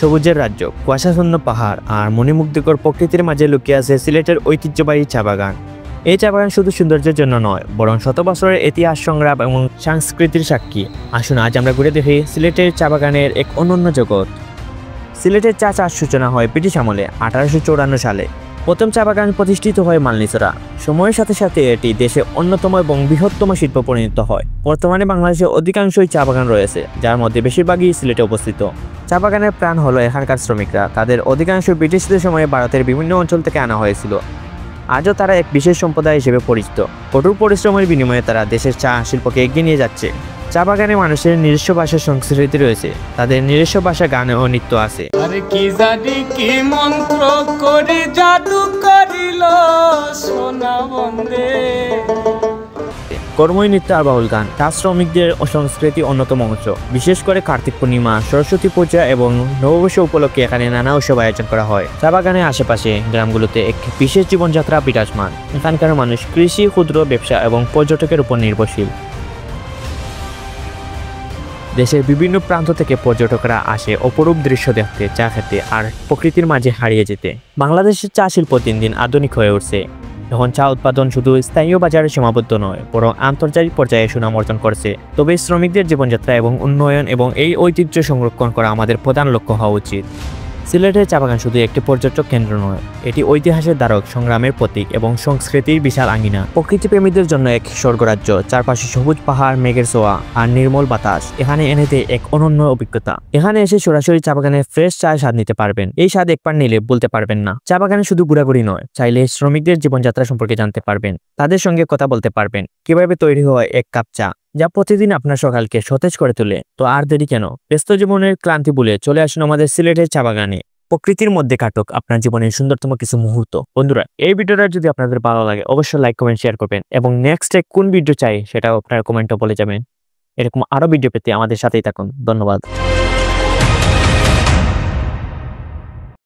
সবুজের রাজ্য, কুয়াশাচ্ছন্ন পাহাড় আর মণিমুগ্ধকর প্রকৃতির মাঝে লুকিয়ে আছে সিলেটের ঐতিহ্যবাহী চা বাগান। এই চা বাগান শুধু সৌন্দর্যের জন্য নয়, বরং শত বছরের ইতিহাস, সংগ্রাম এবং সংস্কৃতির সাক্ষী। আসুন আজ আমরা ঘুরে দেখি সিলেটের চা বাগানের এক অনন্য জগৎ। সিলেটের চা চাষ সূচনা হয় ব্রিটিশ আমলে 1854 সালে। প্রথম চা বাগান প্রতিষ্ঠিত হয় মালনীছড়া। সময়ের সাথে সাথে এটি দেশে অন্যতম এবং বৃহত্তম শিল্প পরিণত হয়। বর্তমানে বাংলাদেশে অধিকাংশই চা বাগান রয়েছে, যার মধ্যে বেশিরভাগই সিলেটে অবস্থিত। চা বাগানের প্রাণ হলো এখানকার শ্রমিকরা। তাদের অধিকাংশ ব্রিটিশদের সময়ে ভারতের বিভিন্ন অঞ্চল থেকে আনা হয়েছিল। আজও তারা এক বিশেষ সম্প্রদায় হিসেবে পরিচিত। কঠোর পরিশ্রমের বিনিময়ে তারা দেশের চা শিল্পকে এগিয়ে নিয়ে যাচ্ছে। চা বাগানে মানুষের নিজস্ব ভাষার সংস্কৃতি রয়েছে। তাদের নিজস্ব ভাষা, গান ও নৃত্য আছে। কি জানি কি মন্ত্র করে জাদু করিল সোনা বন্দে। কর্মই নৃত্য আর বাউল গান চা শ্রমিকদের সংস্কৃতি অন্যতম অংশ। বিশেষ করে কার্তিক পূর্ণিমা, সরস্বতী পূজা এবং নববর্ষ উপলক্ষে এখানে নানা উৎসব আয়োজন করা হয়। চা বাগানের আশেপাশে গ্রামগুলোতে এক বিশেষ জীবনযাত্রা বিরাজমান। এখানকার মানুষ কৃষি, ক্ষুদ্র ব্যবসা এবং পর্যটকের উপর নির্ভরশীল। দেশের বিভিন্ন প্রান্ত থেকে পর্যটকরা আসে অপরূপ দৃশ্য দেখতে, চা খেতে আর প্রকৃতির মাঝে হারিয়ে যেতে। বাংলাদেশের চা শিল্প দিন দিন আধুনিক হয়ে উঠছে। এখন চা উৎপাদন শুধু স্থানীয় বাজারে সীমাবদ্ধ নয়, বরং আন্তর্জাতিক পর্যায়ে সুনাম অর্জন করছে। তবে শ্রমিকদের জীবনযাত্রা এবং উন্নয়ন এবং এই ঐতিহ্য সংরক্ষণ করা আমাদের প্রধান লক্ষ্য হওয়া উচিত। সিলেটের চা বাগান শুধু একটি পর্যটক কেন্দ্র নয়, এটি ঐতিহাসের ধারক, সংগ্রামের প্রতীক এবং সংস্কৃতির বিশাল আঙিনা। প্রকৃতিপ্রেমীদের জন্য এক স্বর্গরাজ্য। চারপাশে সবুজ পাহাড়, মেঘের ছোঁয়া আর নির্মল বাতাস এখানে এনে দেয় এক অনন্য অভিজ্ঞতা। এখানে এসে সরাসরি চা বাগানের ফ্রেশ চায়ের স্বাদ নিতে পারবেন। এই স্বাদ একবার নিলে বলতে পারবেন না। চা বাগানে শুধু ঘোরাঘুরি নয়, চাইলে শ্রমিকদের জীবনযাত্রা সম্পর্কে জানতে পারবেন, তাদের সঙ্গে কথা বলতে পারবেন, কিভাবে তৈরি হয় এক কাপ চা, যা প্রতিদিন আপনার সকালকে সতেজ করে তোলে। তো আর দেরি কেন, ব্যস্ত জীবনের ক্লান্তি ভুলে চলে আসুন আমাদের সিলেটের চা বাগানে। প্রকৃতির মধ্যে কাটুক আপনার জীবনের সুন্দরতম কিছু মুহূর্ত। বন্ধুরা, এই ভিডিওটা যদি আপনাদের ভালো লাগে অবশ্যই লাইক, কমেন্ট, শেয়ার করবেন এবং নেক্সটে কোন ভিডিও চাই সেটাও আপনারা কমেন্টে বলে যাবেন। এরকম আরো ভিডিও পেতে আমাদের সাথেই থাকুন। ধন্যবাদ।